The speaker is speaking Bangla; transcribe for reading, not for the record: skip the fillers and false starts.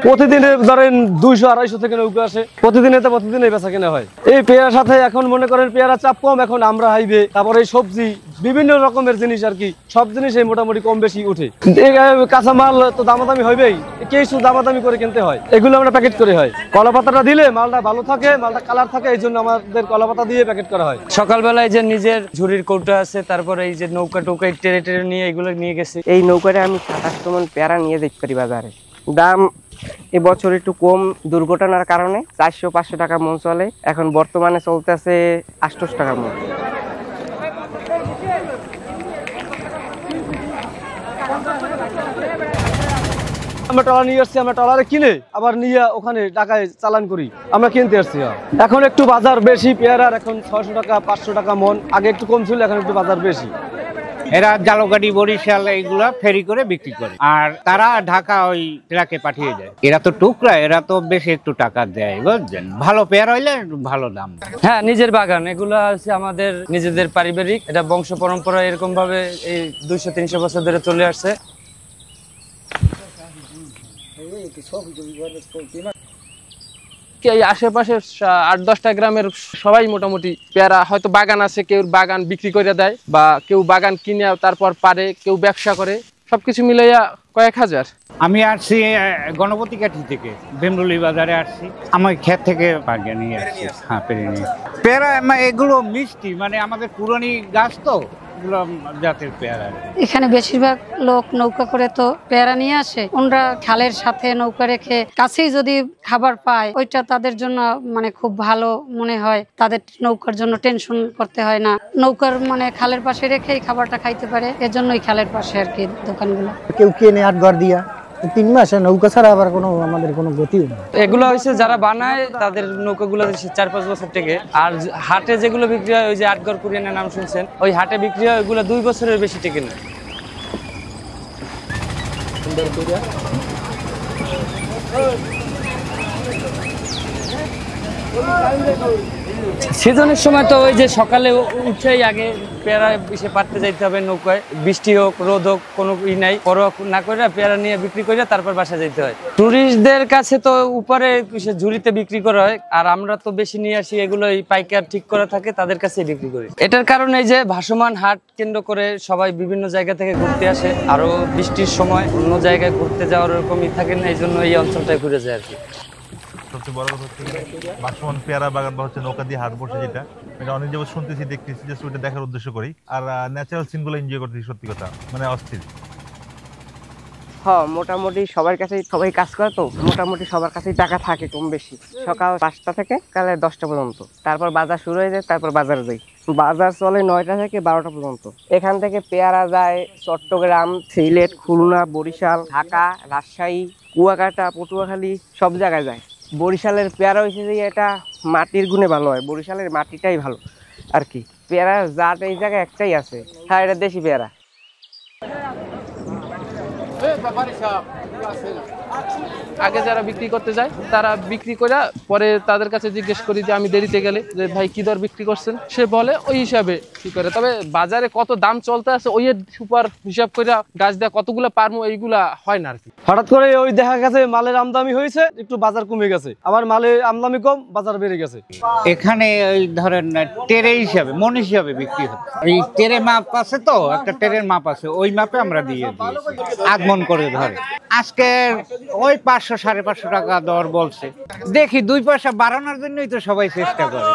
প্রতিদিনে ধরেন 200-250 থেকে নৌকা আসে, প্রতিদিনে বেচা কেনা হয়। এই পেয়ারার সাথে এখন মনে করেন পেয়ারা চাপ কম, এখন আমরা হাইবে, তারপরে সবজি বিভিন্ন রকমের জিনিস আর কি, সব জিনিসই মোটামুটি কম বেশি উঠে। কাঁচামাল তো দামাদামি হইবেই, কিছু দামাদামি করে কিনতে হয়, এগুলো আমরা প্যাকেট করে হয়। কলাপাতাটা দিলে মালটা ভালো থাকে, মালটা কালার থাকে, এই জন্য আমাদের কলাপাতা দিয়ে প্যাকেট করা হয়। সকালবেলায় যে নিজের ঝুড়ির কৌটা আছে, তারপরে এই যে নৌকা টোকা টেরে টেরে নিয়ে এগুলো নিয়ে গেছে। এই নৌকাটা আমি 27 মণ পেয়ারা নিয়ে যেতে পারি বাজারে। দাম এবছর একটু কম, দুর্ঘটনার কারণে 400-500 টাকা মন চলে, এখন বর্তমানে চলতেছে 28 টাকা মন। আমরা ট্রলার নিয়ে আসছি, আমরা ট্রলারে কিনে আবার নিয়ে ওখানে টাকায় চালান করি, আমরা কিনতে আসছি। এখন একটু বাজার বেশি পেয়ারার, এখন 600 টাকা 500 টাকা মন, আগে একটু কম ছিল, এখন একটু বাজার বেশি। এরা জালগাড়ি বরিশাল এইগুলা ফেরি করে বিক্রি করে, আর তারা ঢাকা ওই ট্রাকে পাঠিয়ে দেয়। এরা তো টুকরা, এরা তো বেশি একটু টাকা দেয়, বুঝছেন। ভালো পেয়ারা হইলে ভালো দাম। হ্যাঁ, নিজের বাগান, এগুলা হচ্ছে আমাদের নিজেদের পারিবারিক, এটা বংশ পরম্পরা এরকম ভাবে এই 200-300 বছর ধরে চলে আসছে। এই আশেপাশের 8-10টা গ্রামের সবাই মোটামুটি পেয়ারা হয়তো বাগান আছে, কেউ বাগান বিক্রি করে দেয় বা কেউ বাগান কিনে তারপর পারে, কেউ ব্যবসা করে, সবকিছু মিলাইয়া কয়েক হাজার। আমি আসছি গণপতি কাঠি থেকে, বেমরুলি বাজারে আসছি, আমার ক্ষেত থেকে বাগিয়ে নিয়ে আসছি। হ্যাঁ, পেরে নিয়ে পেয়ারা এগুলো মিষ্টি, মানে আমাদের পুরনো গাছ তো, জাতের পেয়ারা। এখানে বেশিরভাগ লোক নৌকা করে তো পেয়ারা নিয়ে আসে, ওনারা খালের সাথে নৌকা রেখে কাছেই যদি খাবার পায়, ওইটা তাদের জন্য মানে খুব ভালো মনে হয়, তাদের নৌকার জন্য টেনশন করতে হয় না, নৌকার মানে খালের পাশে রেখেই খাবারটা খাইতে পারে, এজন্যই খালের পাশে আর কি দোকানগুলো। কেউ কিনে 8 ঘর দিয়া 3 মাসে নৌকা ছাড়া আবার আমাদের কোনো গতিও নেই। এগুলো হচ্ছে যারা বানায় তাদের নৌকাগুলো 4-5 বছর থেকে, আর হাটে যেগুলো বিক্রি হয়, ওই যে 8 ঘর কুরিয়ানের নাম শুনছেন, ওই হাটে বিক্রি হয়, ওইগুলো 2 বছরের বেশি টেকে না। সিজনের সময় তো ওই যে সকালে উঠেই আগে পেয়ারা এসে পাড়তে যাইতে হবে নৌকায়, বৃষ্টি হোক রোদ হোক কোনো নাই, পরোয়া না করে পেয়ারা নিয়ে বিক্রি করে তারপর বাসা যেতে হয়। টুরিস্টদের কাছে তো উপরে ঝুড়িতে বিক্রি করা হয়, আর আমরা তো বেশি নিয়ে আসি, এগুলো পাইকার ঠিক করা থাকে, তাদের কাছে বিক্রি করি। এটার কারণে যে ভাসমান হাট কেন্দ্র করে সবাই বিভিন্ন জায়গা থেকে ঘুরতে আসে, আরো বৃষ্টির সময় অন্য জায়গায় ঘুরতে যাওয়ার ওরকমই থাকে না, এই জন্য এই অঞ্চলটায় ঘুরে যায় আর কি। সবচেয়ে বড় কথা হচ্ছে ভাসমান পেয়ারা বাগান বা হচ্ছে নৌকা দিয়ে হাট বসে, যেটা অনেক যাবত শুনতেছি, দেখতেছি, যে ওইটা দেখার উদ্দেশ্য করি, আর ন্যাচারাল সিনগুলো এনজয় করতেছি। সত্যি কথা মানে অস্থির। হ্যাঁ, মোটামুটি সবার কাছেই, সবাই কাজ করে তো মোটামুটি সবার কাছেই টাকা থাকে কম বেশি। সকাল 5টা থেকে কাল 10টা পর্যন্ত, তারপর বাজার শুরু হয়ে যায়, তারপর বাজারে যাই। বাজার চলে 9টা থেকে 12টা পর্যন্ত। এখান থেকে পেয়ারা যায় চট্টগ্রাম, সিলেট, খুলনা, বরিশাল, ঢাকা, রাজশাহী, কুয়াকাটা, পটুয়াখালী, সব জায়গায় যায়। বরিশালের পেয়ারা হয়েছে যে এটা মাটির গুণে ভালো হয়, বরিশালের মাটিটাই ভালো আর কি। পেয়ারার জাত এই জায়গায় একটাই আছে, হ্যাঁ, এটা দেশি পেয়ারা। আগে যারা বিক্রি করতে যায় তারা বিক্রি করে পরে তাদের কাছে জিজ্ঞেস করি যে আমি দেরিতে গেলে যে ভাই কি দর বিক্রি করছেন, সে বলে ওই হিসাবে কি করে। তবে বাজারে কত দাম চলতে আছে ওই সুপার হিসাব করে গাছ দেওয়া কতগুলো পারমো এইগুলা হয় না আর কি। হঠাৎ করে ওই দেখা গেছে মালের আমদানি হয়েছে, একটু বাজার কমে গেছে, আবার মালের আমদানি কম, বাজার বেড়ে গেছে। এখানে ওই ধরেন টেরে হিসাবে, মন হিসাবে বিক্রি হয়। এই টেরে মাপ আছে তো, একটা টেরের মাপ আছে, ওই মাপে আমরা দিয়ে দিই, আগমন করে ধরে। আজকে ওই 500-550 টাকা দর বলছে, দেখি 2 পয়সা বাড়ানোর জন্যই তো সবাই চেষ্টা করে।